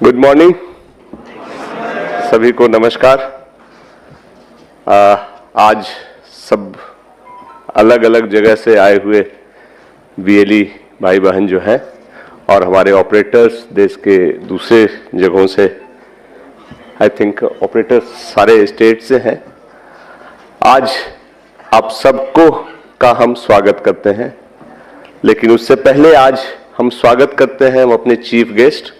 Good morning, सभी को नमस्कार। आज सब अलग अलग जगह से आए हुए बीएलई भाई बहन जो हैं और हमारे ऑपरेटर्स देश के दूसरे जगहों से, आई थिंक ऑपरेटर्स सारे स्टेट से हैं। आज आप सबको का हम स्वागत करते हैं, लेकिन उससे पहले आज हम स्वागत करते हैं हम अपने chief guest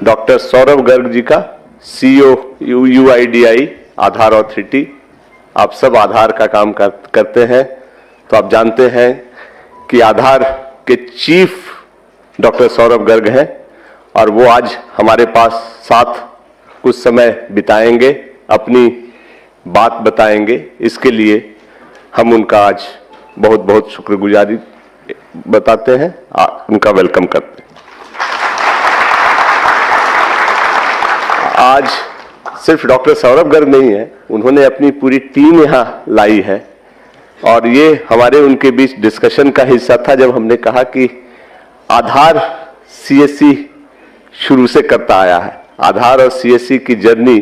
doctor Saurabh Garg ji का, सीईओ यूआईडीआई आधार अथॉरिटी। आप सब आधार का काम करते हैं तो आप जानते हैं कि आधार के चीफ डॉक्टर सौरभ गर्ग हैं और वो आज हमारे पास साथ कुछ समय बिताएंगे, अपनी बात बताएंगे। इसके लिए हम उनका आज बहुत बहुत शुक्रगुजारी बताते हैं, उनका वेलकम करते हैं। आज सिर्फ डॉक्टर सौरभ गर्ग नहीं है, उन्होंने अपनी पूरी टीम यहाँ लाई है और ये हमारे उनके बीच डिस्कशन का हिस्सा था जब हमने कहा कि आधार सीएससी शुरू से करता आया है। आधार और सीएससी की जर्नी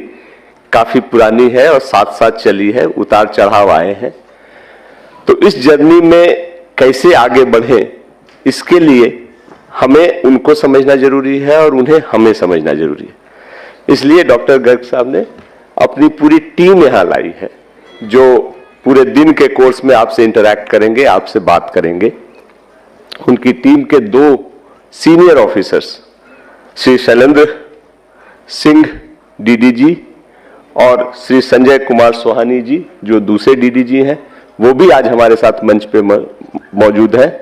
काफी पुरानी है और साथ साथ चली है, उतार चढ़ाव आए हैं। तो इस जर्नी में कैसे आगे बढ़े, इसके लिए हमें उनको समझना जरूरी है और उन्हें हमें समझना जरूरी है। इसलिए डॉक्टर गर्ग साहब ने अपनी पूरी टीम यहाँ लाई है जो पूरे दिन के कोर्स में आपसे इंटरैक्ट करेंगे, आपसे बात करेंगे। उनकी टीम के 2 senior officers Shri Shailendra Singh DDG और श्री संजय कुमार सोहानी जी जो दूसरे डीडीजी हैं, वो भी आज हमारे साथ मंच पे मौजूद हैं।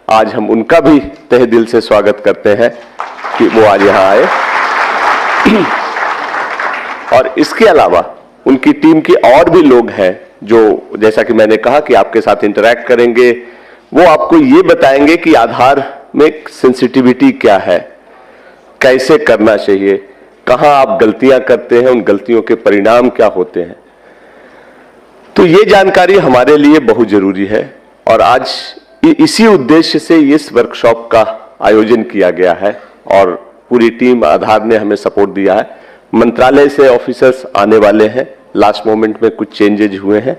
आज हम उनका भी तहे दिल से स्वागत करते हैं कि वो आज यहाँ आए। और इसके अलावा उनकी टीम के और भी लोग हैं जो, जैसा कि मैंने कहा, कि आपके साथ इंटरैक्ट करेंगे। वो आपको ये बताएंगे कि आधार में सेंसिटिविटी क्या है, कैसे करना चाहिए, कहां आप गलतियां करते हैं, उन गलतियों के परिणाम क्या होते हैं। तो ये जानकारी हमारे लिए बहुत जरूरी है और आज इसी उद्देश्य से इस वर्कशॉप का आयोजन किया गया है और पूरी टीम आधार ने हमें सपोर्ट दिया है। मंत्रालय से ऑफिसर्स आने वाले हैं, लास्ट मोमेंट में कुछ चेंजेज हुए हैं,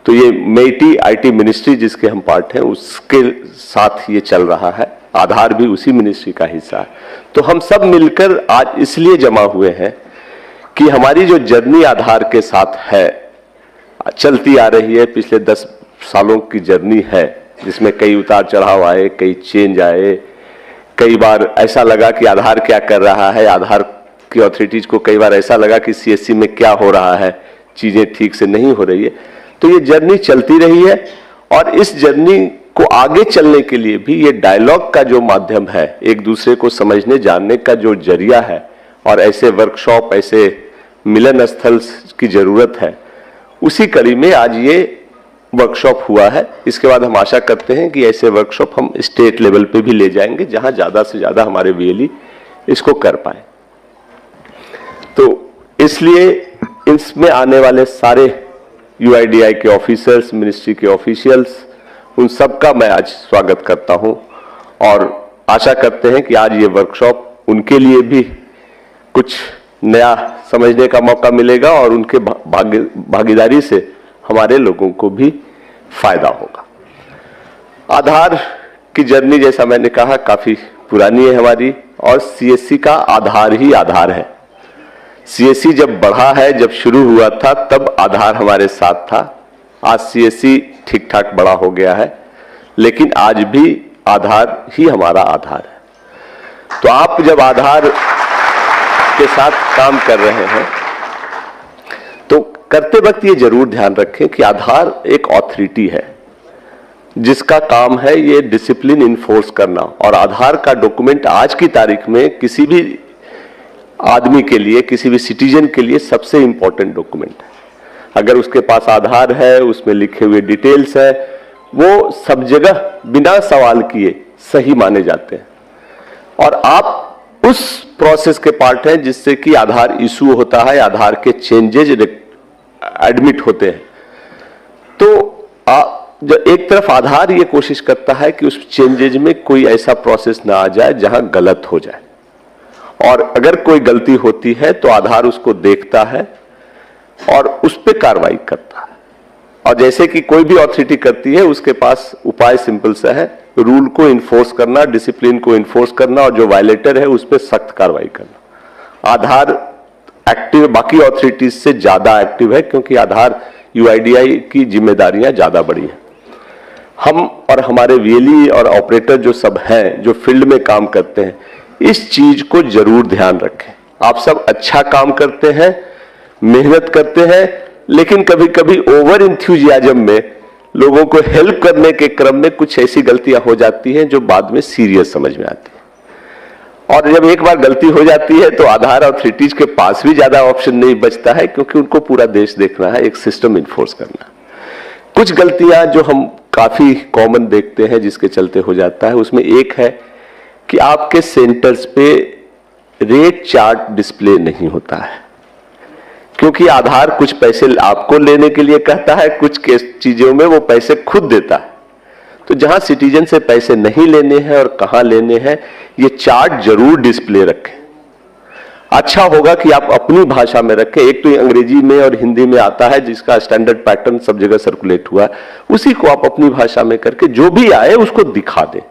तो ये मेटी आईटी मिनिस्ट्री जिसके हम पार्ट हैं उसके साथ ये चल रहा है। आधार भी उसी मिनिस्ट्री का हिस्सा है। तो हम सब मिलकर आज इसलिए जमा हुए हैं कि हमारी जो जर्नी आधार के साथ है, चलती आ रही है, पिछले 10 सालों की जर्नी है जिसमें कई उतार चढ़ाव आए, कई चेंज आए। कई बार ऐसा लगा कि आधार क्या कर रहा है, आधार की अथॉरिटीज को कई बार ऐसा लगा कि सीएससी में क्या हो रहा है, चीजें ठीक से नहीं हो रही है। तो ये जर्नी चलती रही है और इस जर्नी को आगे चलने के लिए भी ये डायलॉग का जो माध्यम है, एक दूसरे को समझने जानने का जो जरिया है, और ऐसे वर्कशॉप, ऐसे मिलन स्थल की जरूरत है। उसी कड़ी में आज ये वर्कशॉप हुआ है। इसके बाद हम आशा करते हैं कि ऐसे वर्कशॉप हम स्टेट लेवल पे भी ले जाएंगे जहां ज्यादा से ज्यादा हमारे बीएलई इसको कर पाए। तो इसलिए इसमें आने वाले सारे यूआईडीआई के ऑफिसर्स, मिनिस्ट्री के ऑफिशियल्स, उन सबका मैं आज स्वागत करता हूं और आशा करते हैं कि आज ये वर्कशॉप उनके लिए भी कुछ नया समझने का मौका मिलेगा और उनके भागीदारी से हमारे लोगों को भी फायदा होगा। आधार की जर्नी, जैसा मैंने कहा, काफी पुरानी है हमारी और सीएससी का आधार ही आधार है। सीएससी जब बढ़ा है, जब शुरू हुआ था, तब आधार हमारे साथ था। आज सीएससी ठीक ठाक बड़ा हो गया है, लेकिन आज भी आधार ही हमारा आधार है। तो आप जब आधार के साथ काम कर रहे हैं तो करते वक्त ये जरूर ध्यान रखें कि आधार एक अथॉरिटी है जिसका काम है ये डिसिप्लिन इन्फोर्स करना। और आधार का डॉक्यूमेंट आज की तारीख में किसी भी आदमी के लिए, किसी भी सिटीजन के लिए सबसे इंपॉर्टेंट डॉक्यूमेंट है। अगर उसके पास आधार है, उसमें लिखे हुए डिटेल्स है, वो सब जगह बिना सवाल किए सही माने जाते हैं। और आप उस प्रोसेस के पार्ट हैं जिससे कि आधार इशू होता है, आधार के चेंजेज एडमिट होते हैं। तो जो एक तरफ आधार ये कोशिश करता है कि उस चेंजेज में कोई ऐसा प्रोसेस ना आ जाए जहां गलत हो जाए, और अगर कोई गलती होती है तो आधार उसको देखता है और उस पर कार्रवाई करता है। और जैसे कि कोई भी अथॉरिटी करती है, उसके पास उपाय सिंपल सा है, रूल को इन्फोर्स करना, डिसिप्लिन को इन्फोर्स करना, और जो वायलेटर है उस पर सख्त कार्रवाई करना। आधार एक्टिव बाकी अथॉरिटीज से ज्यादा एक्टिव है, क्योंकि आधार यूआईडीआई की जिम्मेदारियां ज्यादा बड़ी हैं। हम और हमारे वीएलई और ऑपरेटर जो सब हैं, जो फील्ड में काम करते हैं, इस चीज को जरूर ध्यान रखें। आप सब अच्छा काम करते हैं, मेहनत करते हैं, लेकिन कभी कभी ओवर इंथ्यूजियाज्म में लोगों को हेल्प करने के क्रम में कुछ ऐसी गलतियां हो जाती हैं जो बाद में सीरियस समझ में आती है। और जब एक बार गलती हो जाती है तो आधार अथॉरिटीज के पास भी ज्यादा ऑप्शन नहीं बचता है, क्योंकि उनको पूरा देश देखना है, एक सिस्टम इन्फोर्स करना। कुछ गलतियां जो हम काफी कॉमन देखते हैं जिसके चलते हो जाता है, उसमें एक है कि आपके सेंटर्स पे रेट चार्ट डिस्प्ले नहीं होता है, क्योंकि आधार कुछ पैसे आपको लेने के लिए कहता है, कुछ चीजों में वो पैसे खुद देता है। तो जहां सिटीजन से पैसे नहीं लेने हैं और कहां लेने हैं, ये चार्ट जरूर डिस्प्ले रखें। अच्छा होगा कि आप अपनी भाषा में रखें। एक तो अंग्रेजी में और हिंदी में आता है, जिसका स्टैंडर्ड पैटर्न सब जगह सर्कुलेट हुआ है, उसी को आप अपनी भाषा में करके जो भी आए उसको दिखा दें।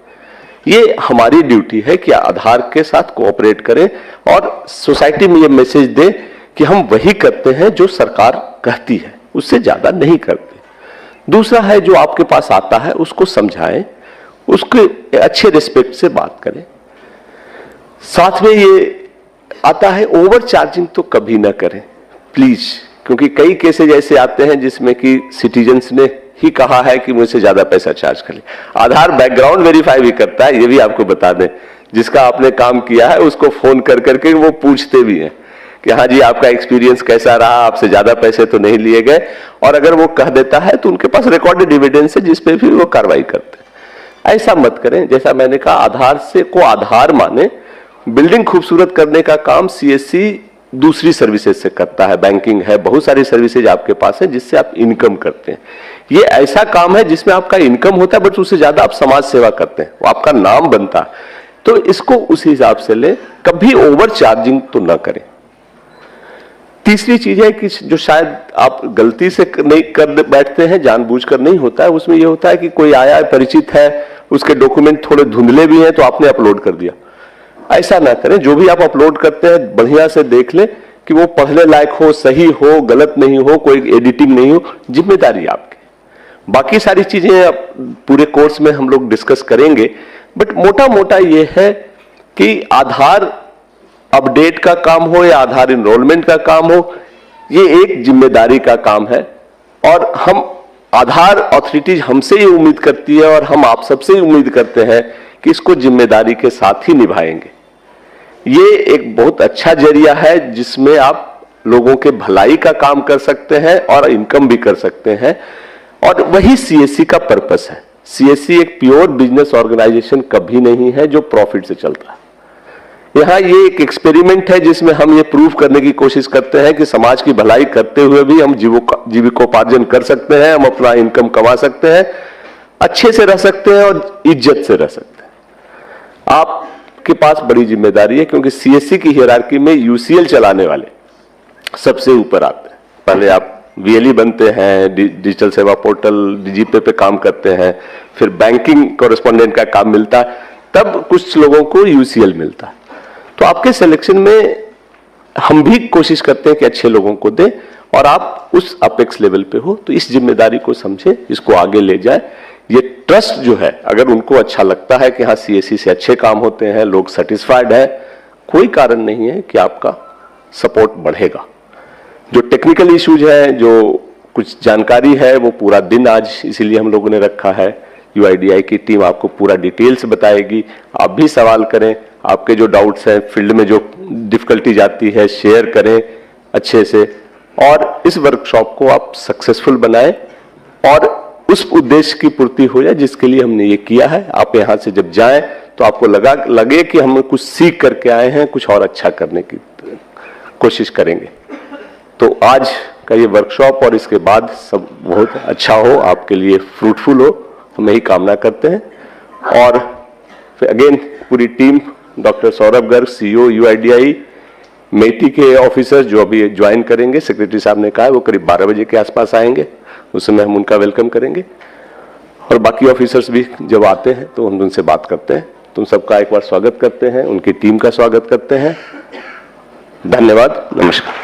ये हमारी ड्यूटी है कि आधार के साथ कोऑपरेट करें और सोसाइटी में ये मैसेज दें कि हम वही करते हैं जो सरकार कहती है, उससे ज्यादा नहीं करते। दूसरा है, जो आपके पास आता है उसको समझाएं, उसके अच्छे रिस्पेक्ट से बात करें। साथ में ये आता है, ओवर चार्जिंग तो कभी ना करें प्लीज, क्योंकि कई केसेज ऐसे आते हैं जिसमें कि सिटीजन्स ने ही कहा है कि मुझसे ज्यादा पैसा चार्ज कर ले। आधार बैकग्राउंड वेरीफाई भी करता है, ये भी आपको बता दें। जिसका आपने काम किया है उसको फोन कर करके वो पूछते भी हैं कि हाँ जी, आपका एक्सपीरियंस कैसा रहा, आपसे ज्यादा पैसे तो नहीं लिए गए। और अगर वो कह देता है तो उनके पास रिकॉर्डेड एविडेंस है जिसपे भी वो कार्रवाई करते हैं। ऐसा मत करें। जैसा मैंने कहा, आधार से को आधार माने। बिल्डिंग खूबसूरत करने का काम सीएससी दूसरी सर्विसेज से करता है, बैंकिंग है, बहुत सारी सर्विसेज आपके पास है जिससे आप इनकम करते हैं। ये ऐसा काम है जिसमें आपका इनकम होता है, बट उससे ज्यादा आप समाज सेवा करते हैं, वो आपका नाम बनता है। तो इसको उस हिसाब से ले, कभी ओवर चार्जिंग तो ना करें। तीसरी चीज है कि जो शायद आप गलती से नहीं कर बैठते हैं, जानबूझकर नहीं होता है, उसमें यह होता है कि कोई आया है, परिचित है, उसके डॉक्यूमेंट थोड़े धुंधले भी हैं तो आपने अपलोड कर दिया। ऐसा ना करें। जो भी आप अपलोड करते हैं बढ़िया से देख लें कि वो पढ़ने लायक हो, सही हो, गलत नहीं हो, कोई एडिटिंग नहीं हो। जिम्मेदारी आपकी। बाकी सारी चीजें पूरे कोर्स में हम लोग डिस्कस करेंगे, बट मोटा मोटा ये है कि आधार अपडेट का काम हो या आधार इनरोलमेंट का काम हो, ये एक जिम्मेदारी का काम है। और हम आधार अथॉरिटीज हमसे ये उम्मीद करती है और हम आप सबसे ही उम्मीद करते हैं कि इसको जिम्मेदारी के साथ ही निभाएंगे। ये एक बहुत अच्छा जरिया है जिसमें आप लोगों के भलाई का काम कर सकते हैं और इनकम भी कर सकते हैं, और वही सीएससी का पर्पस है। सीएससी एक प्योर बिजनेस ऑर्गेनाइजेशन कभी नहीं है जो प्रॉफिट से चलता है। यहाँ ये एक एक्सपेरिमेंट है जिसमें हम ये प्रूव करने की कोशिश करते हैं कि समाज की भलाई करते हुए भी हम जीविकोपार्जन कर सकते हैं, हम अपना इनकम कमा सकते हैं, अच्छे से रह सकते हैं और इज्जत से रह सकते हैं। आपके पास बड़ी जिम्मेदारी है, क्योंकि सीएससी की हियरार्की में यूसीएल चलाने वाले सबसे ऊपर आते हैं। पहले आप वीएलई बनते हैं, डिजिटल सेवा पोर्टल डीजीपे पे काम करते हैं, फिर बैंकिंग कॉरेस्पॉन्डेंट का काम मिलता है, तब कुछ लोगों को यूसीएल मिलता है। तो आपके सिलेक्शन में हम भी कोशिश करते हैं कि अच्छे लोगों को दें और आप उस अपेक्स लेवल पे हो। तो इस जिम्मेदारी को समझे, इसको आगे ले जाए। ये ट्रस्ट जो है, अगर उनको अच्छा लगता है कि हाँ सीएससी से अच्छे काम होते हैं, लोग सेटिस्फाइड है, कोई कारण नहीं है कि आपका सपोर्ट बढ़ेगा। जो टेक्निकल इश्यूज है, जो कुछ जानकारी है, वो पूरा दिन आज इसीलिए हम लोगों ने रखा है। यूआईडीआई की टीम आपको पूरा डिटेल्स बताएगी। आप भी सवाल करें, आपके जो डाउट्स हैं, फील्ड में जो डिफिकल्टी जाती है, शेयर करें अच्छे से, और इस वर्कशॉप को आप सक्सेसफुल बनाएं और उस उद्देश्य की पूर्ति हो जाए जिसके लिए हमने ये किया है। आप यहाँ से जब जाएं तो आपको लगे कि हम कुछ सीख करके आए हैं, कुछ और अच्छा करने की कोशिश करेंगे। तो आज का ये वर्कशॉप और इसके बाद सब बहुत अच्छा हो, आपके लिए फ्रूटफुल हो, हम यही कामना करते हैं। और फिर अगेन पूरी team doctor Saurabh Garg, CEO UIDAI, MeitY के ऑफिसर जो अभी ज्वाइन करेंगे, सेक्रेटरी साहब ने कहा है वो करीब 12 बजे के आसपास आएंगे, उस समय हम उनका वेलकम करेंगे। और बाकी ऑफिसर्स भी जब आते हैं तो हम उनसे बात करते हैं। तुम सबका एक बार स्वागत करते हैं, उनकी टीम का स्वागत करते हैं। धन्यवाद, नमस्कार।